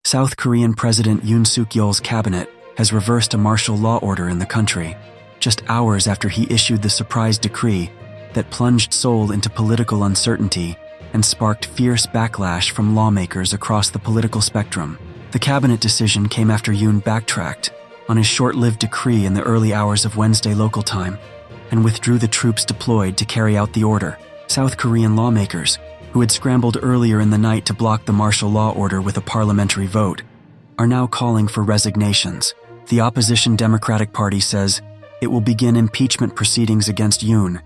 South Korean President Yoon Yeol's cabinet has reversed a martial law order in the country, just hours after he issued the surprise decree that plunged Seoul into political uncertainty and sparked fierce backlash from lawmakers across the political spectrum. The cabinet decision came after Yoon backtracked on his short-lived decree in the early hours of Wednesday local time and withdrew the troops deployed to carry out the order. South Korean lawmakers, who had scrambled earlier in the night to block the martial law order with a parliamentary vote, are now calling for resignations. The opposition Democratic Party says it will begin impeachment proceedings against Yoon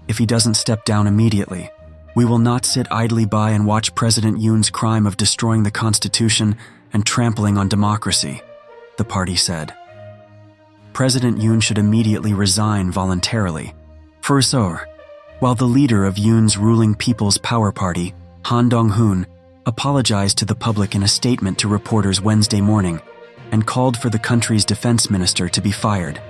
if he doesn't step down immediately. "We will not sit idly by and watch President Yoon's crime of destroying the Constitution and trampling on democracy," the party said. President Yoon should immediately resign voluntarily. For Seoul, while the leader of Yoon's ruling People's Power Party, Han Dong-hoon, apologized to the public in a statement to reporters Wednesday morning and called for the country's defense minister to be fired.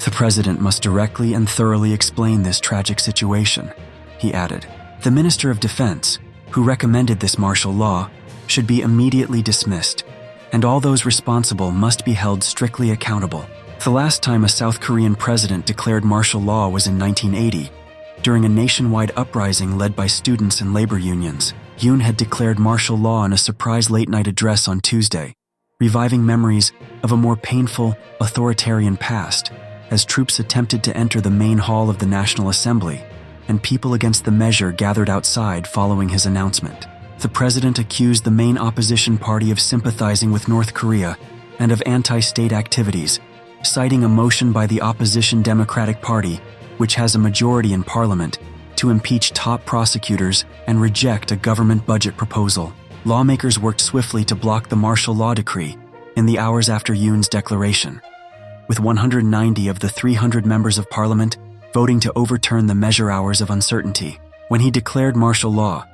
"The president must directly and thoroughly explain this tragic situation," he added. "The Minister of Defense, who recommended this martial law, should be immediately dismissed, and all those responsible must be held strictly accountable." The last time a South Korean president declared martial law was in 1980, during a nationwide uprising led by students and labor unions. Yoon had declared martial law in a surprise late-night address on Tuesday, reviving memories of a more painful, authoritarian past, as troops attempted to enter the main hall of the National Assembly, and people against the measure gathered outside following his announcement. The president accused the main opposition party of sympathizing with North Korea and of anti-state activities, citing a motion by the opposition Democratic Party, which has a majority in parliament, to impeach top prosecutors and reject a government budget proposal. Lawmakers worked swiftly to block the martial law decree in the hours after Yoon's declaration, with 190 of the 300 members of parliament voting to overturn the measure hours of uncertainty. When he declared martial law,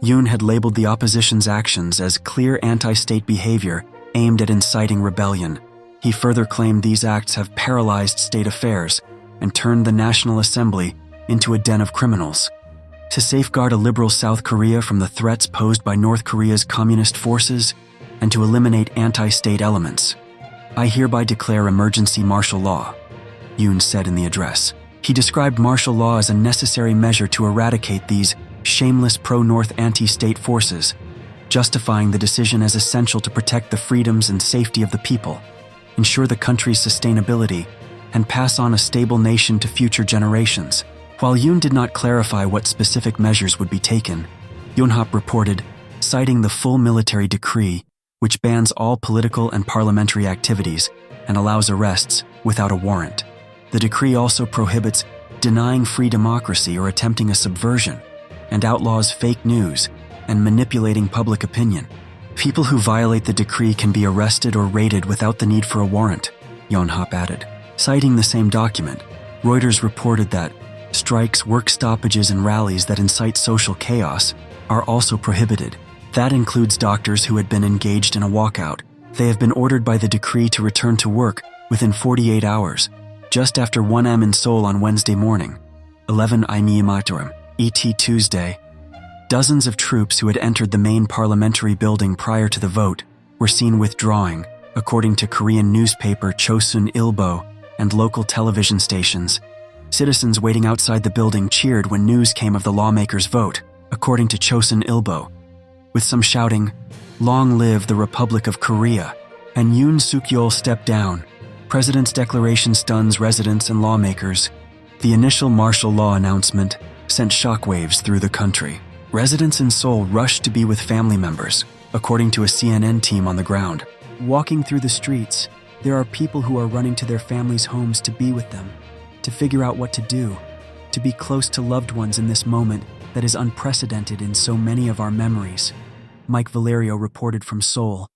Yoon had labeled the opposition's actions as clear anti-state behavior aimed at inciting rebellion. He further claimed these acts have paralyzed state affairs and turned the National Assembly into a den of criminals. To safeguard a liberal South Korea from the threats posed by North Korea's communist forces and to eliminate anti-state elements, "I hereby declare emergency martial law," Yoon said in the address. He described martial law as a necessary measure to eradicate these shameless pro-North anti-state forces, justifying the decision as essential to protect the freedoms and safety of the people, ensure the country's sustainability, and pass on a stable nation to future generations. While Yoon did not clarify what specific measures would be taken, Yonhap reported, citing the full military decree, which bans all political and parliamentary activities and allows arrests without a warrant. The decree also prohibits denying free democracy or attempting a subversion, and outlaws fake news and manipulating public opinion. "People who violate the decree can be arrested or raided without the need for a warrant," Yonhap added. Citing the same document, Reuters reported that strikes, work stoppages, and rallies that incite social chaos are also prohibited. That includes doctors who had been engaged in a walkout. They have been ordered by the decree to return to work within 48 hours, just after 1 a.m. in Seoul on Wednesday morning, 11 a.m. ET Tuesday. Dozens of troops who had entered the main parliamentary building prior to the vote were seen withdrawing, according to Korean newspaper Chosun Ilbo and local television stations. Citizens waiting outside the building cheered when news came of the lawmakers' vote, according to Chosun Ilbo, with some shouting, "Long live the Republic of Korea," and Yoon Yeol stepped down. President's declaration stuns residents and lawmakers. The initial martial law announcement sent shockwaves through the country. Residents in Seoul rushed to be with family members, according to a CNN team on the ground. Walking through the streets, there are people who are running to their families' homes to be with them, to figure out what to do, to be close to loved ones in this moment that is unprecedented in so many of our memories, Mike Valerio reported from Seoul.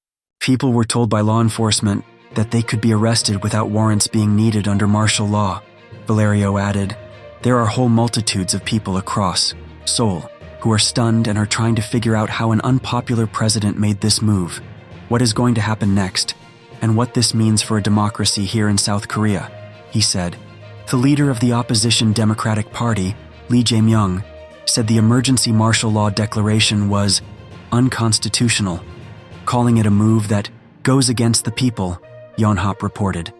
People were told by law enforcement that they could be arrested without warrants being needed under martial law. Valerio added, "There are whole multitudes of people across Seoul who are stunned and are trying to figure out how an unpopular president made this move, what is going to happen next, and what this means for a democracy here in South Korea," he said. The leader of the opposition Democratic Party, Lee Jae-myung, said the emergency martial law declaration was unconstitutional. calling it a move that goes against the people, Yonhap reported.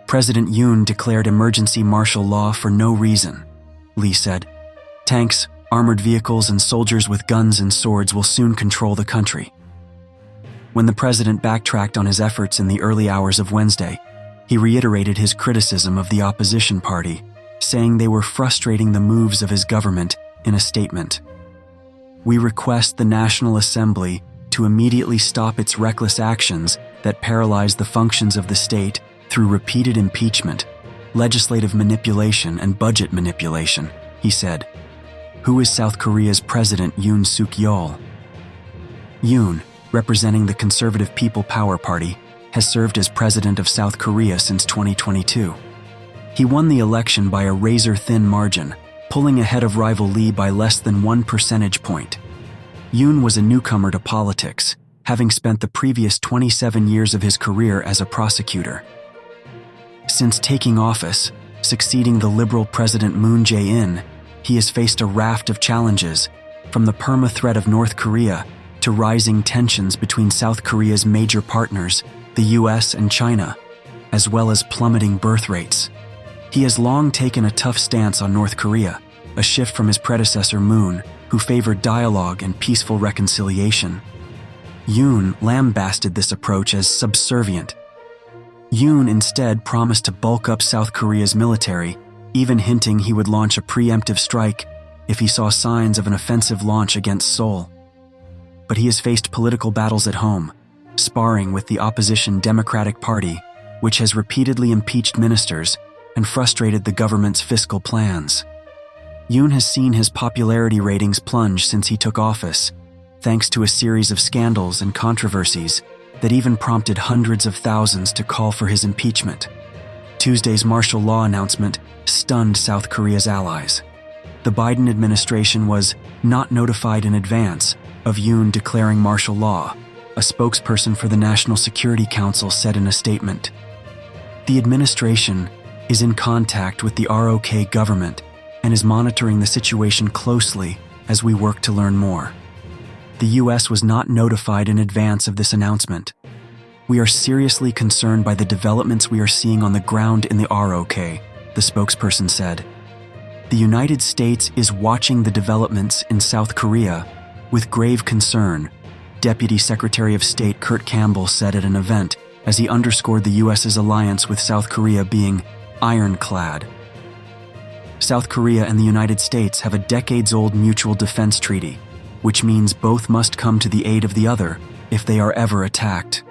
President Yoon declared emergency martial law for no reason, Lee said. Tanks, armored vehicles, and soldiers with guns and swords will soon control the country. When the president backtracked on his efforts in the early hours of Wednesday, he reiterated his criticism of the opposition party, saying they were frustrating the moves of his government in a statement. We request the National Assembly to immediately stop its reckless actions that paralyze the functions of the state through repeated impeachment, legislative manipulation, and budget manipulation, he said. Who is South Korea's President Yoon Yeol? Yoon, representing the Conservative People Power Party, has served as president of South Korea since 2022. He won the election by a razor-thin margin, pulling ahead of rival Lee by less than 1 percentage point. Yoon was a newcomer to politics, having spent the previous 27 years of his career as a prosecutor. Since taking office, succeeding the liberal President Moon Jae-in, he has faced a raft of challenges, from the perma-threat of North Korea to rising tensions between South Korea's major partners, the US and China, as well as plummeting birth rates. He has long taken a tough stance on North Korea, a shift from his predecessor Moon, who favored dialogue and peaceful reconciliation. Yoon lambasted this approach as subservient. Yoon instead promised to bulk up South Korea's military, even hinting he would launch a preemptive strike if he saw signs of an offensive launch against Seoul. But he has faced political battles at home, sparring with the opposition Democratic Party, which has repeatedly impeached ministers and frustrated the government's fiscal plans. Yoon has seen his popularity ratings plunge since he took office, thanks to a series of scandals and controversies that even prompted hundreds of thousands to call for his impeachment. Tuesday's martial law announcement stunned South Korea's allies. The Biden administration was not notified in advance of Yoon declaring martial law, a spokesperson for the National Security Council said in a statement. The administration is in contact with the ROK government and is monitoring the situation closely as we work to learn more. The US was not notified in advance of this announcement. We are seriously concerned by the developments we are seeing on the ground in the ROK, the spokesperson said. The United States is watching the developments in South Korea with grave concern, Deputy Secretary of State Kurt Campbell said at an event as he underscored the US's alliance with South Korea being ironclad. South Korea and the United States have a decades-old mutual defense treaty, which means both must come to the aid of the other if they are ever attacked.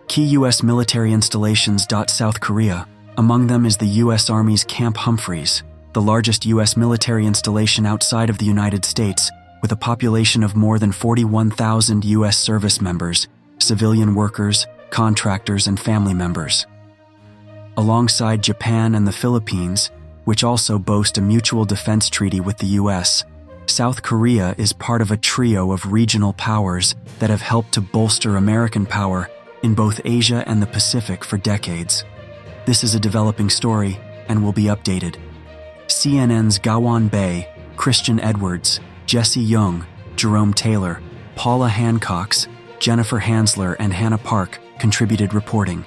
Key U.S. military installations. South Korea, among them is the U.S. Army's Camp Humphreys, the largest U.S. military installation outside of the United States, with a population of more than 41,000 U.S. service members, civilian workers, contractors, and family members. Alongside Japan and the Philippines, which also boast a mutual defense treaty with the U.S., South Korea is part of a trio of regional powers that have helped to bolster American power in both Asia and the Pacific for decades. This is a developing story and will be updated. CNN's Gawon Bae, Christian Edwards, Jesse Young, Jerome Taylor, Paula Hancox, Jennifer Hansler, and Hannah Park contributed reporting.